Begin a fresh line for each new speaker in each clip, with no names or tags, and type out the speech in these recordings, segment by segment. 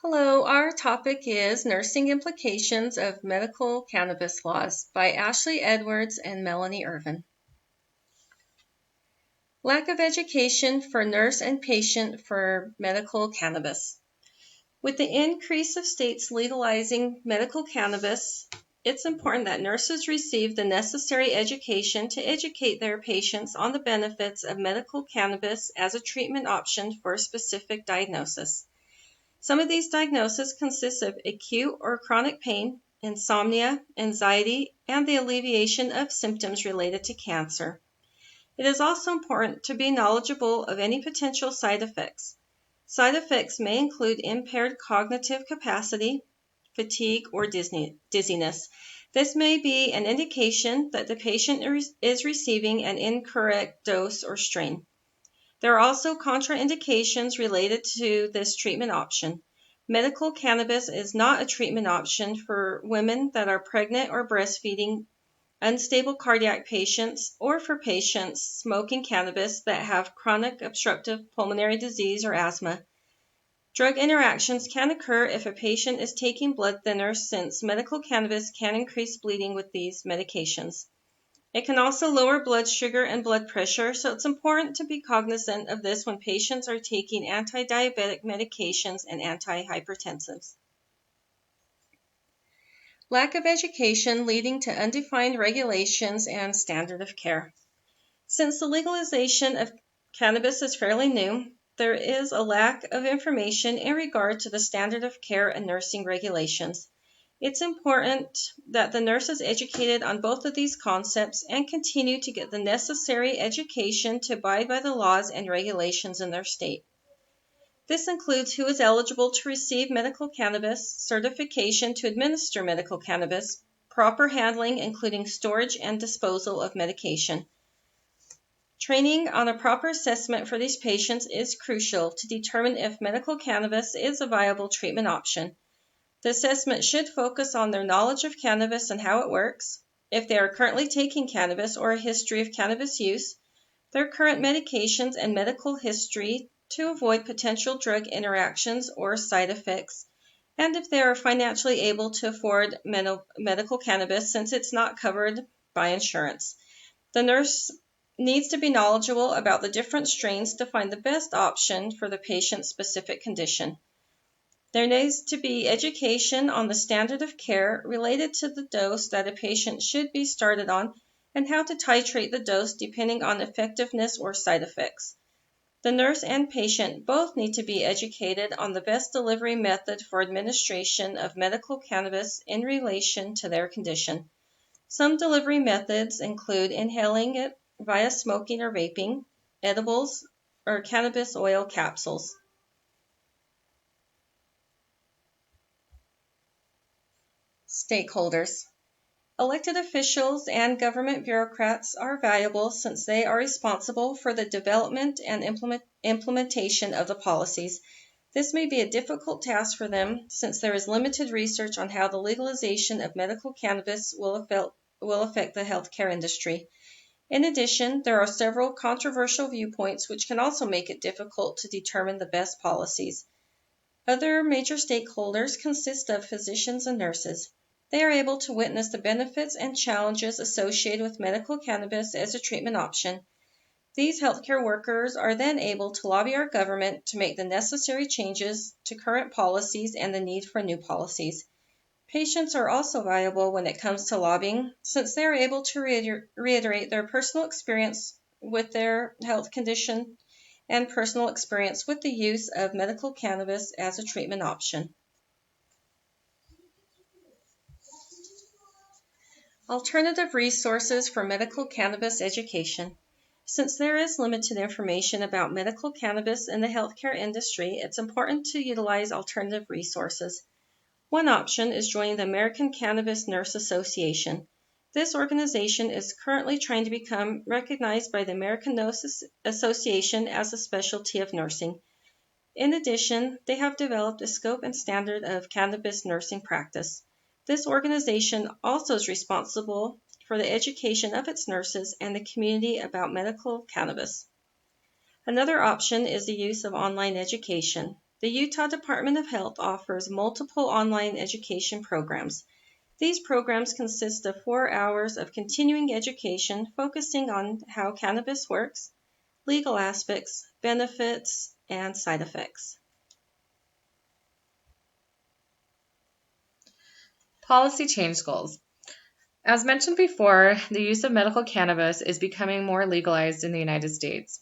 Hello, our topic is Nursing Implications of Medical Cannabis Laws by Ashley Edwards and Melanie Irvin. Lack of education for nurse and patient for medical cannabis. With the increase of states legalizing medical cannabis, it's important that nurses receive the necessary education to educate their patients on the benefits of medical cannabis as a treatment option for a specific diagnosis. Some of these diagnoses consist of acute or chronic pain, insomnia, anxiety, and the alleviation of symptoms related to cancer. It is also important to be knowledgeable of any potential side effects. Side effects may include impaired cognitive capacity, fatigue, or dizziness. This may be an indication that the patient is receiving an incorrect dose or strain. There are also contraindications related to this treatment option. Medical cannabis is not a treatment option for women that are pregnant or breastfeeding, unstable cardiac patients, or for patients smoking cannabis that have chronic obstructive pulmonary disease or asthma. Drug interactions can occur if a patient is taking blood thinners, since medical cannabis can increase bleeding with these medications. It can also lower blood sugar and blood pressure, so it's important to be cognizant of this when patients are taking anti-diabetic medications and antihypertensives. Lack of education leading to undefined regulations and standard of care. Since the legalization of cannabis is fairly new, there is a lack of information in regard to the standard of care and nursing regulations. It's important that the nurse is educated on both of these concepts and continue to get the necessary education to abide by the laws and regulations in their state. This includes who is eligible to receive medical cannabis, certification to administer medical cannabis, proper handling including storage and disposal of medication. Training on a proper assessment for these patients is crucial to determine if medical cannabis is a viable treatment option. The assessment should focus on their knowledge of cannabis and how it works, if they are currently taking cannabis or a history of cannabis use, their current medications and medical history to avoid potential drug interactions or side effects, and if they are financially able to afford medical cannabis since it's not covered by insurance. The nurse needs to be knowledgeable about the different strains to find the best option for the patient's specific condition. There needs to be education on the standard of care related to the dose that a patient should be started on and how to titrate the dose depending on effectiveness or side effects. The nurse and patient both need to be educated on the best delivery method for administration of medical cannabis in relation to their condition. Some delivery methods include inhaling it via smoking or vaping, edibles, or cannabis oil capsules. Stakeholders. Elected officials and government bureaucrats are valuable since they are responsible for the development and implementation of the policies. This may be a difficult task for them since there is limited research on how the legalization of medical cannabis will affect the healthcare industry. In addition, there are several controversial viewpoints which can also make it difficult to determine the best policies. Other major stakeholders consist of physicians and nurses. They are able to witness the benefits and challenges associated with medical cannabis as a treatment option. These healthcare workers are then able to lobby our government to make the necessary changes to current policies and the need for new policies. Patients are also valuable when it comes to lobbying, since they are able to reiterate their personal experience with their health condition and personal experience with the use of medical cannabis as a treatment option. Alternative resources for medical cannabis education. Since there is limited information about medical cannabis in the healthcare industry, it's important to utilize alternative resources. One option is joining the American Cannabis Nurse Association. This organization is currently trying to become recognized by the American Nurse Association as a specialty of nursing. In addition, they have developed a scope and standard of cannabis nursing practice. This organization also is responsible for the education of its nurses and the community about medical cannabis. Another option is the use of online education. The Utah Department of Health offers multiple online education programs. These programs consist of 4 hours of continuing education focusing on how cannabis works, legal aspects, benefits, and side effects.
Policy change goals. As mentioned before, the use of medical cannabis is becoming more legalized in the United States.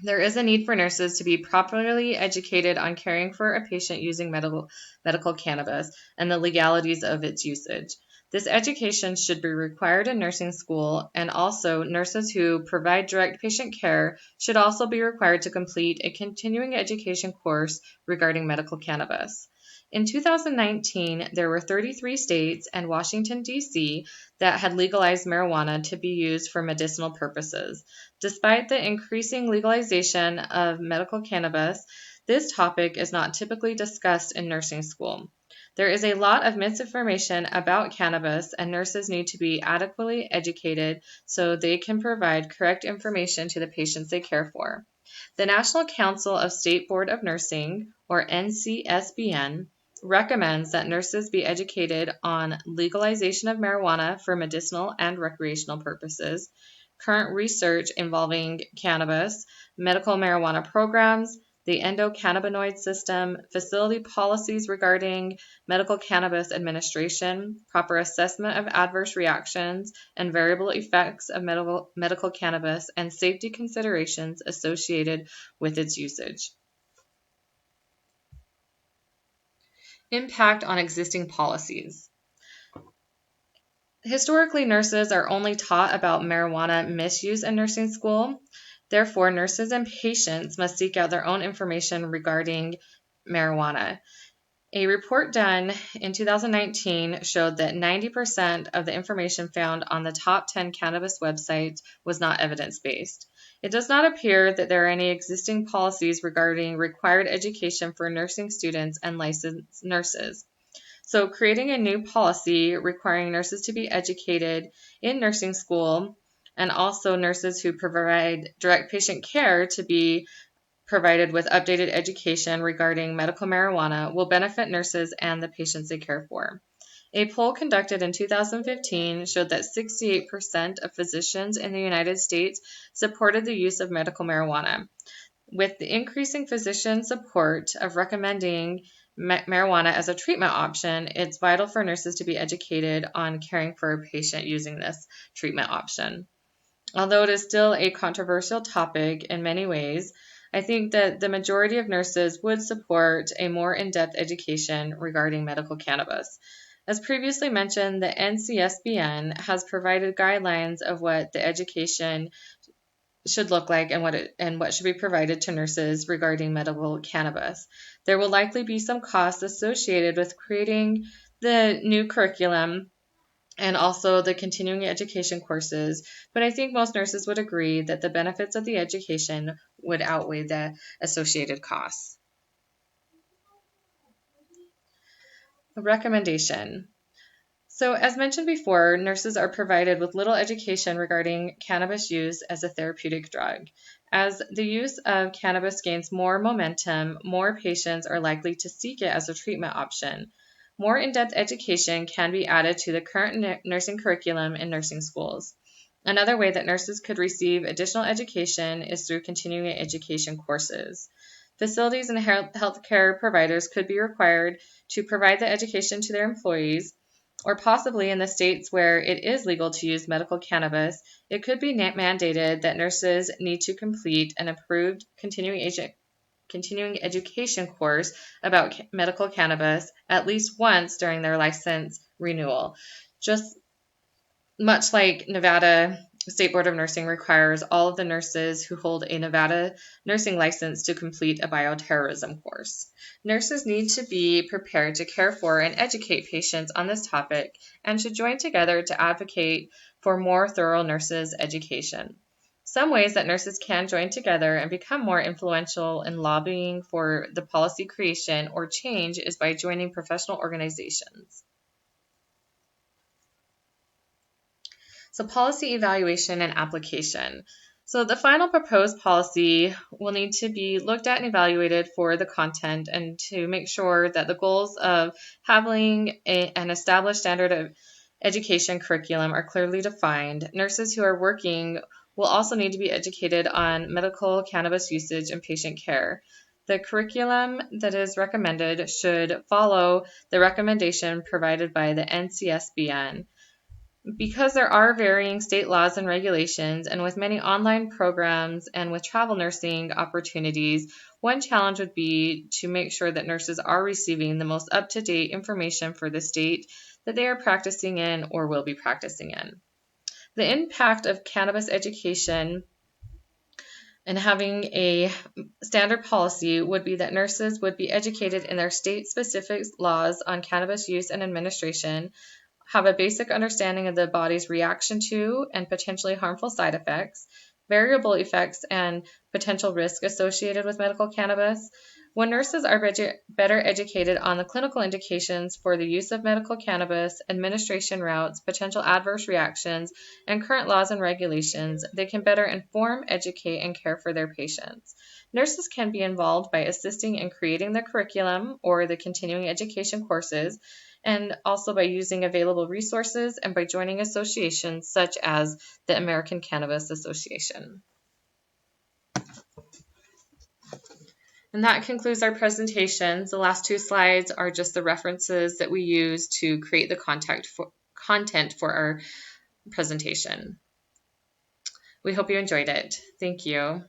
There is a need for nurses to be properly educated on caring for a patient using medical cannabis and the legalities of its usage. This education should be required in nursing school, and also nurses who provide direct patient care should also be required to complete a continuing education course regarding medical cannabis. In 2019, there were 33 states and Washington, D.C. that had legalized marijuana to be used for medicinal purposes. Despite the increasing legalization of medical cannabis, this topic is not typically discussed in nursing school. There is a lot of misinformation about cannabis, and nurses need to be adequately educated so they can provide correct information to the patients they care for. The National Council of State Board of Nursing, or NCSBN, recommends that nurses be educated on legalization of marijuana for medicinal and recreational purposes, current research involving cannabis, medical marijuana programs, the endocannabinoid system, facility policies regarding medical cannabis administration, proper assessment of adverse reactions and variable effects of medical cannabis, and safety considerations associated with its usage. Impact on existing policies. Historically, nurses are only taught about marijuana misuse in nursing school. Therefore, nurses and patients must seek out their own information regarding marijuana. A report done in 2019 showed that 90% of the information found on the top 10 cannabis websites was not evidence-based. It does not appear that there are any existing policies regarding required education for nursing students and licensed nurses. So creating a new policy requiring nurses to be educated in nursing school, and also nurses who provide direct patient care to be provided with updated education regarding medical marijuana will benefit nurses and the patients they care for. A poll conducted in 2015 showed that 68% of physicians in the United States supported the use of medical marijuana. With the increasing physician support of recommending marijuana as a treatment option, it's vital for nurses to be educated on caring for a patient using this treatment option. Although it is still a controversial topic in many ways, I think that the majority of nurses would support a more in-depth education regarding medical cannabis. As previously mentioned, the NCSBN has provided guidelines of what the education should look like and what should be provided to nurses regarding medical cannabis. There will likely be some costs associated with creating the new curriculum and also the continuing education courses, but I think most nurses would agree that the benefits of the education would outweigh the associated costs. A recommendation. So, as mentioned before, nurses are provided with little education regarding cannabis use as a therapeutic drug. As the use of cannabis gains more momentum, more patients are likely to seek it as a treatment option. More in-depth education can be added to the current nursing curriculum in nursing schools. Another way that nurses could receive additional education is through continuing education courses. Facilities and healthcare providers could be required to provide the education to their employees, or possibly in the states where it is legal to use medical cannabis, it could be mandated that nurses need to complete an approved continuing education course about medical cannabis at least once during their license renewal. Just much like Nevada State Board of Nursing requires all of the nurses who hold a Nevada nursing license to complete a bioterrorism course. Nurses need to be prepared to care for and educate patients on this topic and should join together to advocate for more thorough nurses' education. Some ways that nurses can join together and become more influential in lobbying for the policy creation or change is by joining professional organizations. So policy evaluation and application. So the final proposed policy will need to be looked at and evaluated for the content and to make sure that the goals of having an established standard of education curriculum are clearly defined. Nurses who are working will also need to be educated on medical cannabis usage and patient care. The curriculum that is recommended should follow the recommendation provided by the NCSBN. Because there are varying state laws and regulations, and with many online programs and with travel nursing opportunities, one challenge would be to make sure that nurses are receiving the most up-to-date information for the state that they are practicing in or will be practicing in. The impact of cannabis education and having a standard policy would be that nurses would be educated in their state-specific laws on cannabis use and administration, have a basic understanding of the body's reaction to and potentially harmful side effects, variable effects, and potential risk associated with medical cannabis. When nurses are better educated on the clinical indications for the use of medical cannabis, administration routes, potential adverse reactions, and current laws and regulations, they can better inform, educate, and care for their patients. Nurses can be involved by assisting in creating the curriculum or the continuing education courses, and also by using available resources and by joining associations such as the American Cannabis Association. And that concludes our presentations. The last two slides are just the references that we use to create the content for our presentation. We hope you enjoyed it. Thank you.